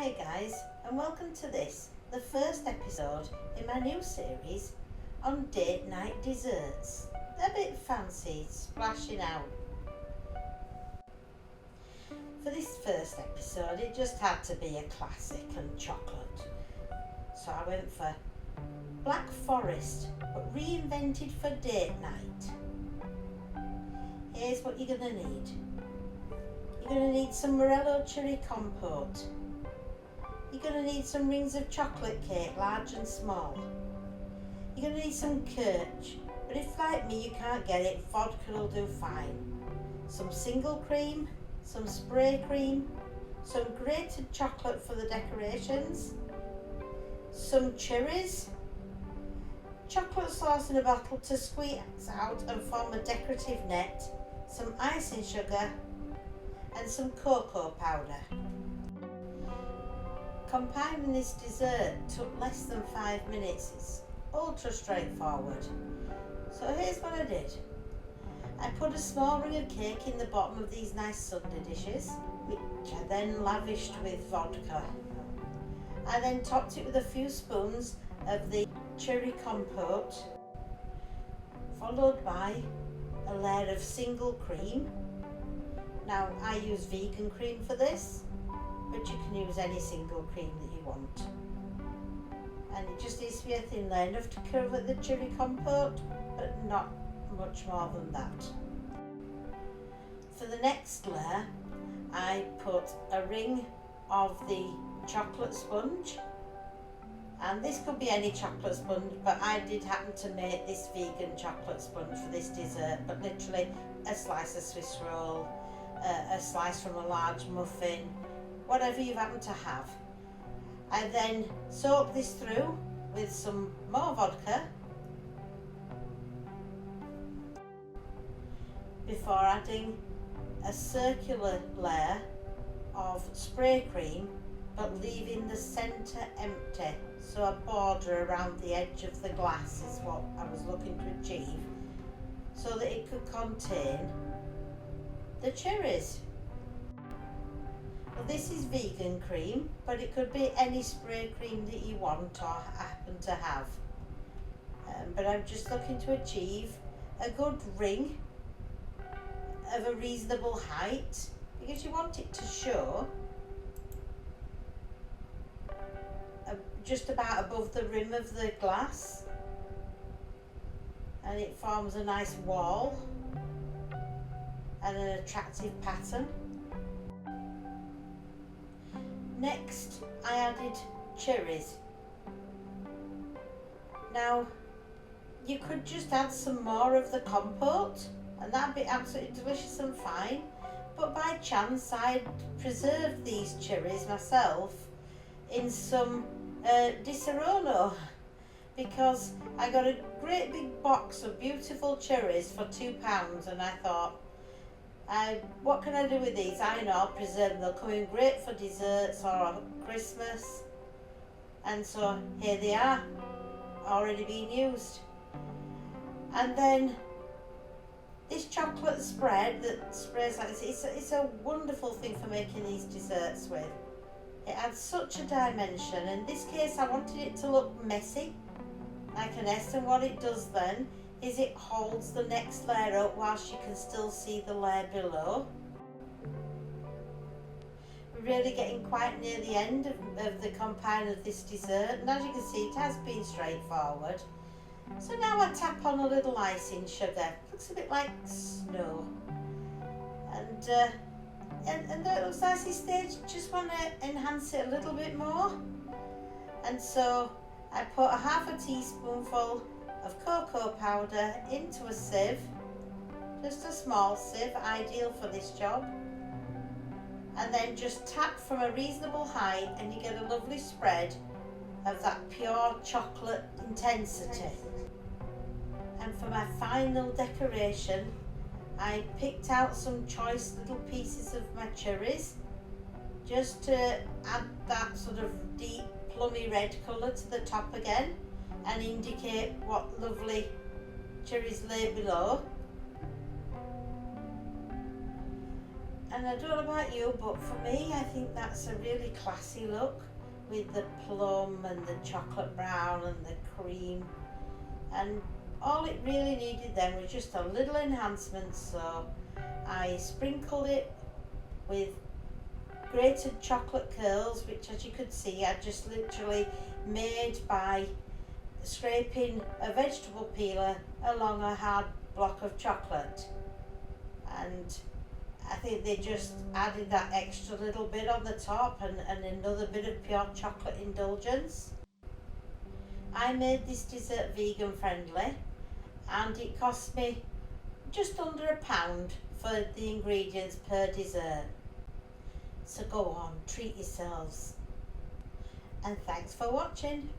Hi guys, and welcome to this, the first episode in my new series on date night desserts. They're a bit fancy, splashing out. For this first episode, it just had to be a classic and chocolate. So I went for Black Forest, but reinvented for date night. Here's what you're going to need. You're going to need some Morello cherry compote. You're going to need some rings of chocolate cake, large and small. You're going to need some kirsch, but if like me you can't get it, vodka will do fine. Some single cream, some spray cream, some grated chocolate for the decorations, some cherries, chocolate sauce in a bottle to squeeze out and form a decorative net, some icing sugar, and some cocoa powder. Compiling this dessert took less than 5 minutes. It's ultra straightforward. So here's what I did. I put a small ring of cake in the bottom of these nice Sunday dishes, which I then lavished with vodka. I then topped it with a few spoons of the cherry compote, followed by a layer of single cream. Now I use vegan cream for this, but you can use any single cream that you want. And it just needs to be a thin layer, enough to cover the cherry compote, but not much more than that. For the next layer, I put a ring of the chocolate sponge, and this could be any chocolate sponge, but I did happen to make this vegan chocolate sponge for this dessert, but literally a slice of Swiss roll, a slice from a large muffin, whatever you happen to have. I then soak this through with some more vodka before adding a circular layer of spray cream, but leaving the centre empty, so a border around the edge of the glass is what I was looking to achieve, so that it could contain the cherries. Well, this is vegan cream, but it could be any spray cream that you want or happen to have. But I'm just looking to achieve a good ring of a reasonable height, because you want it to show just about above the rim of the glass, and it forms a nice wall and an attractive pattern. Next, I added cherries. Now, you could just add some more of the compote, and that'd be absolutely delicious and fine, but by chance I'd preserved these cherries myself in some Disaronno, because I got a great big box of beautiful cherries for £2, and I thought, what can I do with these? I know I'll preserve them. They'll come in great for desserts or Christmas. And so here they are, already being used. And then this chocolate spread that sprays like this, it's a wonderful thing for making these desserts with. It adds such a dimension. In this case, I wanted it to look messy, like an S, and what it does then is it holds the next layer up whilst you can still see the layer below. We're really getting quite near the end of the compiling of this dessert, and as you can see, it has been straightforward. So now I tap on a little icing sugar. Looks a bit like snow. And though it looks nicely staged, just want to enhance it a little bit more. And so I put a half a teaspoonful of cocoa powder into a sieve, just a small sieve, ideal for this job, and then just tap from a reasonable height, and you get a lovely spread of that pure chocolate intensity. And for my final decoration, I picked out some choice little pieces of my cherries, just to add that sort of deep plummy red colour to the top again, and indicate what lovely cherries lay below. And I don't know about you, but for me, I think that's a really classy look with the plum and the chocolate brown and the cream. And all it really needed then was just a little enhancement, so I sprinkled it with grated chocolate curls, which, as you could see, I just literally made by scraping a vegetable peeler along a hard block of chocolate. And I think they just added that extra little bit on the top and another bit of pure chocolate indulgence. I made this dessert vegan friendly, and it cost me just under £1 for the ingredients per dessert. So go on, treat yourselves. And thanks for watching.